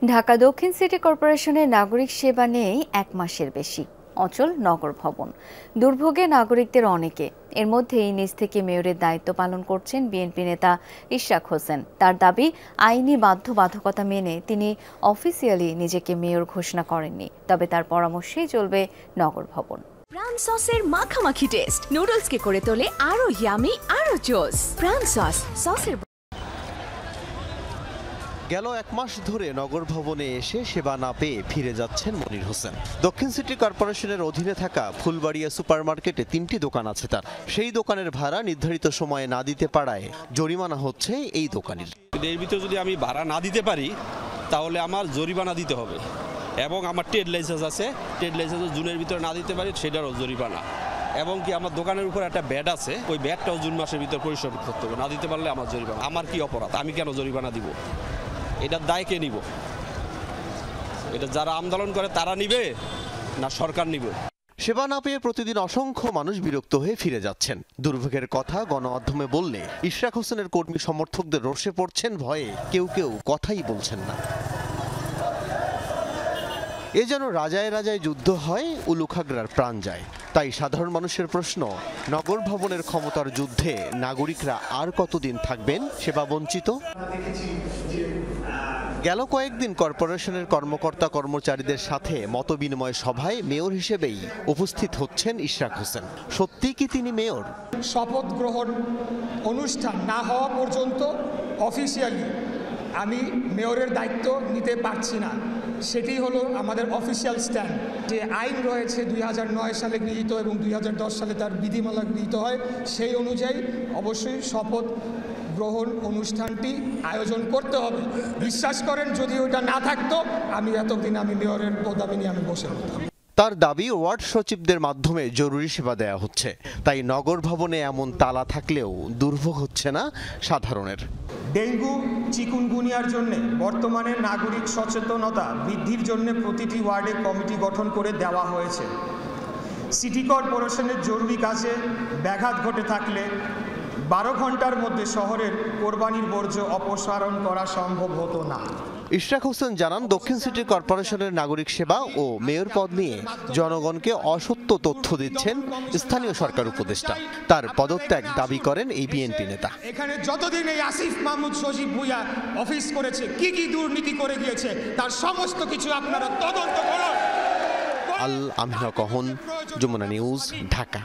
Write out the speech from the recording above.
ঢাকা দক্ষিণ সিটি কর্পোরেশনের নাগরিক সেবা নেই ১ মাসের বেশি। অচল নগর ভবন, দুর্ভোগে নাগরিকদের অনেকে। এর মধ্যেই নিজ থেকে মেয়রের দায়িত্ব পালন করছেন বিএনপি নেতা ইশরাক হোসেন। তার দাবি, আইনি বাধ্যবাধকতা মেনে তিনি অফিসিয়ালি নিজেকে মেয়র ঘোষণা করেননি, তবে তার পরামর্শেই চলবে নগর ভবন। প্রাণ সসের মাখামাখি টেস্ট নুডলসকে করে তোলে আরো ইয়ামি আরো জোস। প্রাণ সসের গেল ১ মাস ধরে নগর ভবনে এসে সেবা না পেয়ে ফিরে যাচ্ছেন মনির হোসেন। দক্ষিণ সিটি কর্পোরেশনের অধীনে থাকা ফুলবাড়িয়া সুপারমার্কেটে ৩টি দোকান আছে তার। সেই দোকানের ভাড়া নির্ধারিত সময়ে না দিতে পারায় জরিমানা হচ্ছে এই দোকানের। এর ভিতরে যদি আমি ভাড়া না দিতে পারি তাহলে আমার জরিমানা দিতে হবে, এবং আমার ট্রেড লাইসেন্স আছে, ট্রেড লাইসেন্স জুনের ভিতরে না দিতে পারি সেটারও জরিমানা, এবং কি আমার দোকানের উপর একটা ব্যাট আছে, ওই ব্যাটটাও জুন মাসের ভিতরে পরিশোধ করতে হবে। না দিতে পারলে আমার জরিমানা। আমার কি অপরাধ? আমি কেন জরিমানা দিব? এটার দায় কে নিব? এটা যারা আন্দোলন করে তারা নিবে না সরকার নিবে? সেবা না পেয়ে প্রতিদিন অসংখ্য মানুষ বিরক্ত হয়ে ফিরে যাচ্ছেন। দুর্ভোগের কথা গণমাধ্যমে বললে ইশরাক হোসেনের কর্মী সমর্থকদের রোষে পড়ছেন ভয়ে কেউ কেউ কথাই বলছেন না। এ যেন রাজায় রাজায় যুদ্ধ হয়, উলুখাগড়ার প্রাণ যায়। তাই সাধারণ মানুষের প্রশ্ন, নগর ভবনের ক্ষমতার যুদ্ধে নাগরিকরা আর কতদিন থাকবেন সেবা বঞ্চিত? গেল কয়েকদিন কর্পোরেশনের কর্মকর্তা কর্মচারীদের সাথে মতবিনিময় সভায় মেয়র হিসেবেই উপস্থিত হচ্ছেন ইশরাক হোসেন। সত্যি কি তিনি মেয়র? শপথ গ্রহণ অনুষ্ঠান না হওয়া পর্যন্ত অফিসিয়ালি আমি মেয়রের দায়িত্ব নিতে পারছি না। সেটি হলো আমাদের অফিসিয়াল স্ট্যান্ড। যে আইন রয়েছে ২০০৯ সালে গৃহীত এবং ২০১০ সালে তার বিধিমালা গৃহীত হয়, সেই অনুযায়ী অবশ্যই শপথ গ্রহণ অনুষ্ঠানটি আয়োজন করতে হবে। বিশ্বাস করেন, যদি ওটা না থাকতো আমি এতদিন মেয়রের পদবি নিয়ে বসে হতাম। তার দাবি, ওয়ার্ড সচিবদের মাধ্যমে জরুরি সেবা দেয়া হচ্ছে, তাই নগর ভবনে এমন তালা থাকলেও দুর্ভোগ হচ্ছে না সাধারণের। ডেঙ্গু চিকুনগুনিয়ার জন্য বর্তমানে নাগরিক সচেতনতা বৃদ্ধির জন্য প্রতিটি ওয়ার্ডে কমিটি গঠন করে দেওয়া হয়েছে। সিটি কর্পোরেশনের জরুরি কাজে ব্যাঘাত ঘটে থাকলে ১২ ঘন্টার মধ্যে শহরের কোরবানির বর্জ্য অপসারণ করা সম্ভব হতো না। ইশরাক হোসেন জানান, দক্ষিণ সিটি কর্পোরেশনের নাগরিক সেবা ও মেয়র পদ নিয়ে জনগণকে অসত্য তথ্য দিচ্ছেন স্থানীয় সরকার উপদেষ্টা। তার পদত্যাগ দাবি করেন এই বিএনপি নেতা। এখানে যতদিন এই আসিফ মাহমুদ সজীব ভুইয়া অফিস করেছে, কি কি দুর্নীতি করে গিয়েছে তার সমস্ত কিছু আপনারা তদন্ত করুন। আল আমিনা কহন, যমুনা নিউজ, ঢাকা।